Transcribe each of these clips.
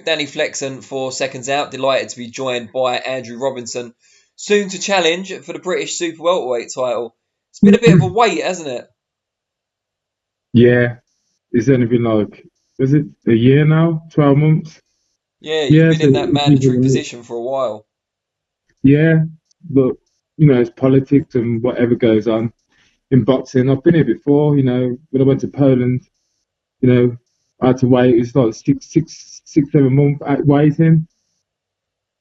Danny Flexen for Seconds Out. Delighted to be joined by Andrew Robinson, soon to challenge for the British Super Welterweight title. It's been a bit of a wait, hasn't it? Yeah, it's only been like, was it a year now? 12 months? Yeah, you've Yeah, been so in that it's been mandatory a minute. position for a while. Yeah, but it's politics and whatever goes on in boxing. I've been here before, when I went to Poland, you know, I had to wait. It's like 7 months waiting,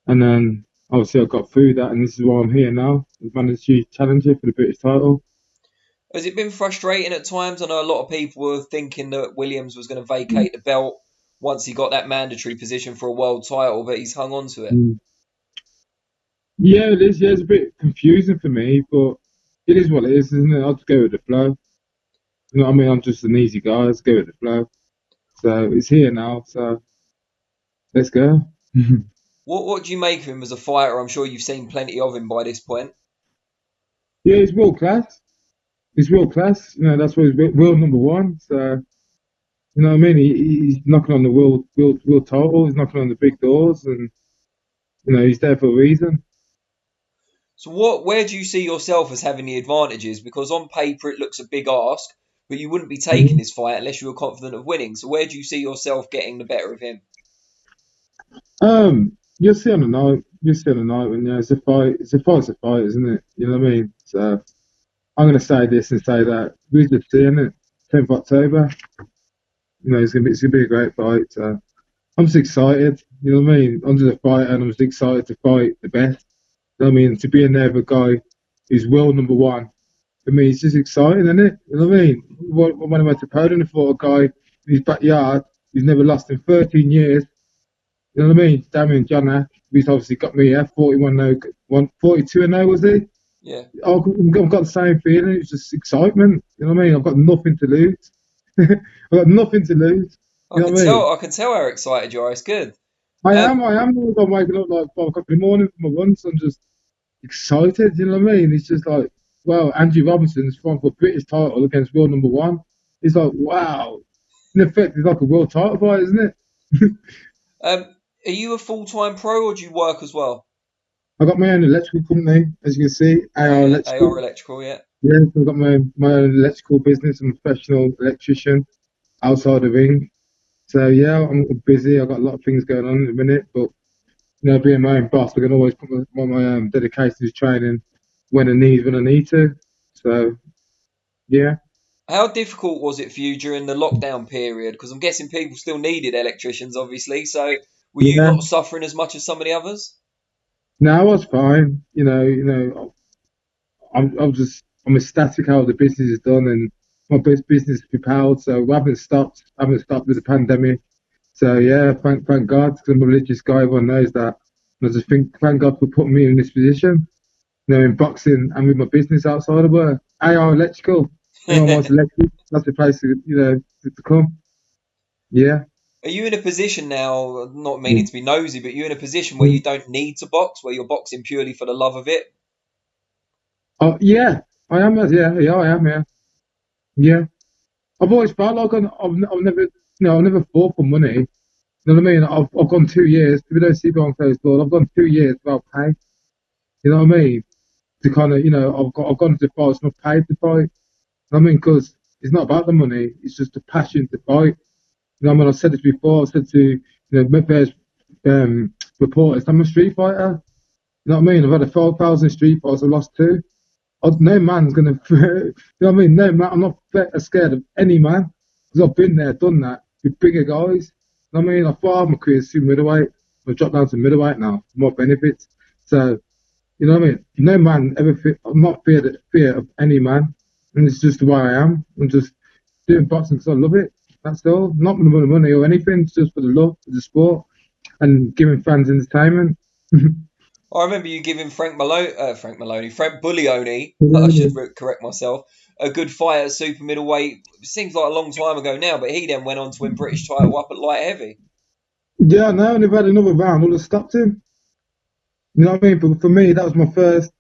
and then obviously I got through that, and this is why I'm here now, as mandatory challenger for the British title. Has it been frustrating at times? I know a lot of people were thinking that Williams was going to vacate the belt once he got that mandatory position for a world title, but he's hung on to it. Mm. Yeah, it is. Yeah, it's a bit confusing for me, but it is what it is, isn't it? I'll just go with the flow. You know what I mean? I'm just an easy guy. Let's go with the flow. So it's here now. So let's go. What do you make of him as a fighter? I'm sure you've seen plenty of him by this point. Yeah, he's world class. He's world class. That's why he's world number one. So what I mean? He's knocking on the world title. He's knocking on the big doors, and he's there for a reason. So where do you see yourself as having the advantages? Because on paper it looks a big ask, but you wouldn't be taking Mhm. this fight unless you were confident of winning. So where do you see yourself getting the better of him? You'll see on the night. You'll see on the night when it's a fight. It's a fight. It's a fight, isn't it? You know what I mean? So I'm going to say this and say that. We're just seeing it. 10th October. It's gonna be a great fight. So I'm just excited. You know what I mean? I'm just a fighter, and I'm just excited to fight the best. You know what I mean? To be in there with a guy who's world number one. For me, it's just exciting, isn't it? You know what I mean? When I went to Poland, I fought a guy in his backyard who's never lost in 13 years. You know what I mean? Damien Johnner, who's obviously got me here, 41 now, 42 and now, was he? Yeah, I've got the same feeling. It's just excitement. You know what I mean? I've got nothing to lose. I've got nothing to lose. I You know can what I mean? tell. I can tell how excited you are. It's good. I Um, am. I am. I'm waking up like 5 o'clock in the morning for my run, so I'm just excited. You know what I mean? It's just like, wow, Andrew Robinson's fought for British title against world number one. It's like, wow. In effect, it's like a world title fight, isn't it? um, are you a full-time pro or do you work as well? I got my own electrical company, as you can see, Oh AR yeah, AR Electrical. Electrical. Yeah. Yeah, so I've got my own electrical business. I'm a professional electrician outside the ring. So yeah, I'm busy. I've got a lot of things going on at the minute, but being my own boss, I can always put my dedication to training when I need to. So yeah, How difficult was it for you during the lockdown period? Because I'm guessing people still needed electricians, obviously. So were you yeah. not suffering as much as some of the others? Now I was fine. I'm ecstatic how the business is done and my business is propelled. So we haven't stopped. Haven't stopped with the pandemic. So yeah, thank God, because I'm a religious guy. Everyone knows that. And I just think thank God for putting me in this position. In boxing and with my business outside of work. AR Electrical. Anyone wants electric, that's the place to come. Yeah. Are you in a position now, not meaning Mm. to be nosy, but you're in a position where you Mm. don't need to box, where you're boxing purely for the love of it? Oh yeah, I am. Yeah, I am. Yeah, yeah. I've always felt like I've never, I've never fought for money. You know what I mean? I've gone 2 years. If you don't see behind closed doors, I've gone 2 years without pay. You know what I mean? To kind of, I've gone to fight. It's not paid to fight. I mean, because it's not about the money. It's just the passion to fight. I mean, I've said this before. I said to various reporters, I'm a street fighter. You know what I mean? I've had 12,000 street fights. I've lost two. No man's gonna, you know what I mean? No man. I'm not scared of any man because I've been there, done that with bigger guys. You know what I mean? I fought my career to middleweight. I've dropped down to middleweight now for more benefits. So you know what I mean? No man ever. I'm not fear of any man, and it's just the way I am. I'm just doing boxing because I love it. That's all. Not for the money or anything. It's just for the love of the sport and giving fans entertainment. I remember you giving Frank Bullioni, I should correct myself, a good fight at super middleweight. It seems like a long time ago now, but he then went on to win British title up at light heavy. Yeah, no, and if I had another round, I would have stopped him. You know what I mean? But for me, that was my first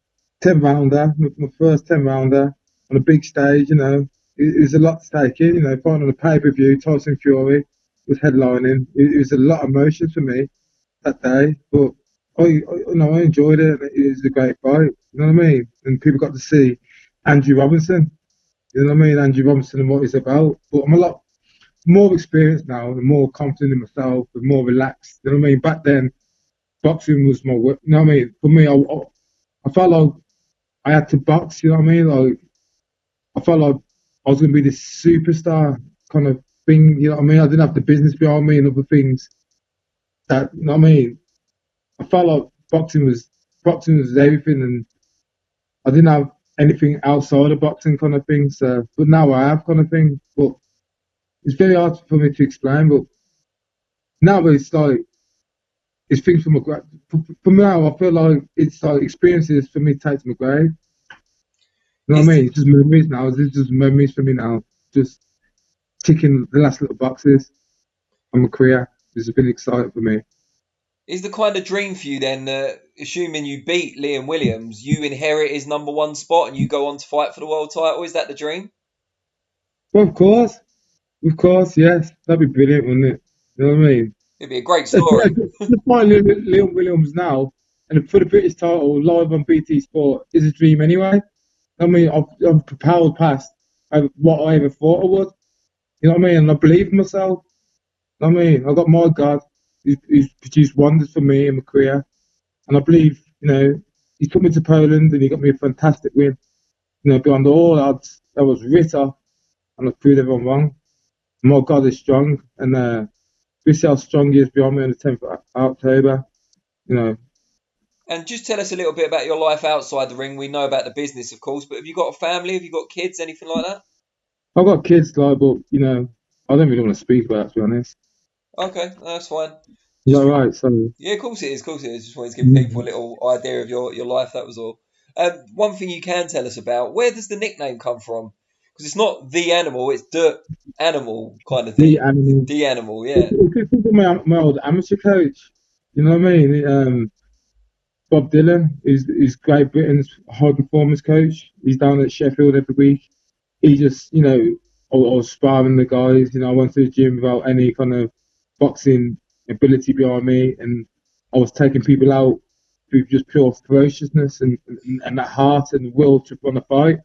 10 rounder, my first 10 rounder on a big stage. It was a lot to take in. Fighting on a pay per view, Tyson Fury. was headlining. It was a lot of emotion for me that day, but I enjoyed it. It was a great fight. You know what I mean? And people got to see Andrew Robinson. You know what I mean? Andrew Robinson and what he's about. But I'm a lot more experienced now and more confident in myself and more relaxed. You know what I mean? Back then, boxing was my work. You know what I mean? For me, I felt like I had to box. You know what I mean? Like I felt like I was going to be this superstar kind of thing. You know what I mean? I didn't have the business behind me and other things. That you know what I mean? I felt like boxing was everything, and I didn't have anything outside of boxing kind of thing. So, but now I have kind of thing. But it's very hard for me to explain. But now it's like it's things from a for now. I feel like it's like experiences for me to take to my grave. You know what Is I the, mean? It's just memories now. It's just memories for me now. Just ticking the last little boxes on my career. It's been exciting for me. is the kind of dream for you then, assuming you beat Liam Williams, you inherit his number 1 spot and you go on to fight for the world title? Is that the dream? Well, of course, yes. That'd be brilliant, wouldn't it? You know what I mean? It'd be a great Yeah, story. to find Liam Williams now and for the British title live on BT Sport is a dream anyway. I mean, I've propelled past what I ever thought I would. You know what I mean? And I believe in myself. You know what I mean? I got my God, who's produced wonders for me in my career. And I believe, he took me to Poland and he got me a fantastic win. Beyond all odds, that was Ritter, and I proved everyone wrong. My God is strong, and we see how strong he is beyond me on the 10th of October. You know, And just tell us a little bit about your life outside the ring. We know about the business, of course, but have you got a family? Have you got kids? Anything like that? I've got kids, like, but I don't really want to speak about it, to be honest. Okay, that's fine. Is that Just right? Sorry. Yeah, of course it is. Of course it is. Just wanted to give people a Mhm. little idea of your life. That was all. One thing you can tell us about, where does the nickname come from? Because it's not the animal; it's the animal kind of The thing. animal. The animal, yeah. If you think of my old amateur coach, you know what I mean? Bob Dylan is Great Britain's high performance coach. He's down at Sheffield every week. He just, I was sparring the guys. I went to the gym without any kind of boxing ability behind me, and I was taking people out through just pure ferociousness and that heart and will to run a fight.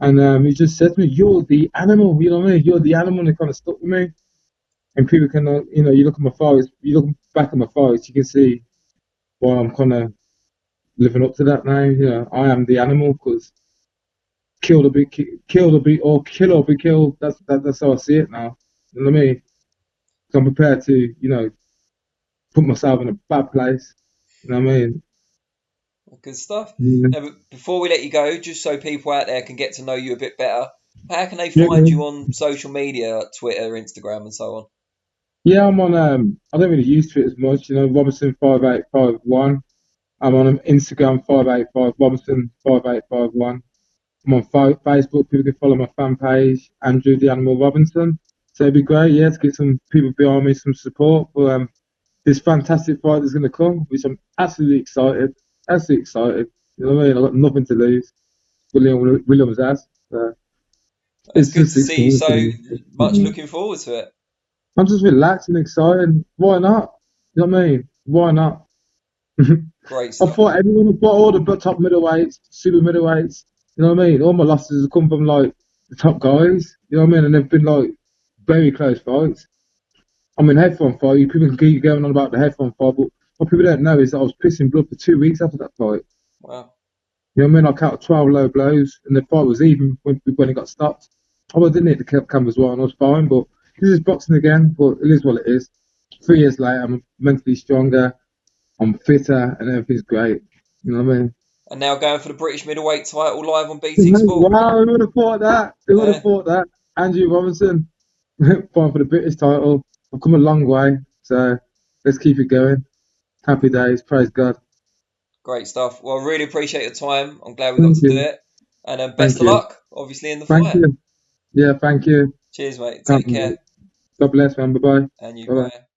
And he just said to me, "You're the animal." You know what I mean? You're the animal, and it kind of stuck with me. And people can, you look at my fights, you look back at my fights, you can see why I'm kind of living up to that now. I am the animal because kill or be, or kill or be killed. That's how I see it now. You know what I mean? 'Cause I'm prepared to, put myself in a bad place. You know what I mean? Good stuff. Yeah. Now, but before we let you go, just so people out there can get to know you a bit better, how can they Yeah, find you on social media, Twitter, Instagram, and so on? yeah, I'm on. I don't really use Twitter as much. Robinson 5851. I'm on Instagram 585 Robinson 5851. I'm on Facebook. People can follow my fan page, Andrew the Animal Robinson. So it'd be great, yeah, to get some people behind me, some support for this fantastic fight that's going to come, which I'm absolutely excited. You know what I mean? I've got nothing to lose. Williams has. So It's it's good just to see you exciting for so much me. looking forward to it. I'm just relaxed and excited. Why not? You know what I mean? Why not? Great I stuff. fought everyone. I fought all the top middleweights, super middleweights. You know what I mean? All my losses have come from like the top guys. You know what I mean? And they've been like very close fights. I mean, headphone fight. People can keep going on about the headphone fight, but what people don't know is that I was pissing blood for 2 weeks after that fight. Wow. You know what I mean? I caught 12 low blows, and the fight was even when it got stopped. I didn't hit the cameras well, and I was fine, but this is boxing again, but it is what it is. 3 years later, I'm mentally stronger, I'm fitter, and everything's great. You know what I mean? And now going for the British middleweight title live on BT Sport. Wow, who would have thought that? Who would have Yeah, thought that? Andrew Robinson, fighting for the British title. I've come a long way, so let's keep it going. Happy days, praise God. great stuff. Well, really appreciate your time. I'm glad we got Thank to do you, it. And best thank of you, luck, obviously, in the thank fight. you. Yeah, thank you. Cheers, mate. Can't Take wait. care. God bless, man. Bye bye. And you, Bye bye. bye.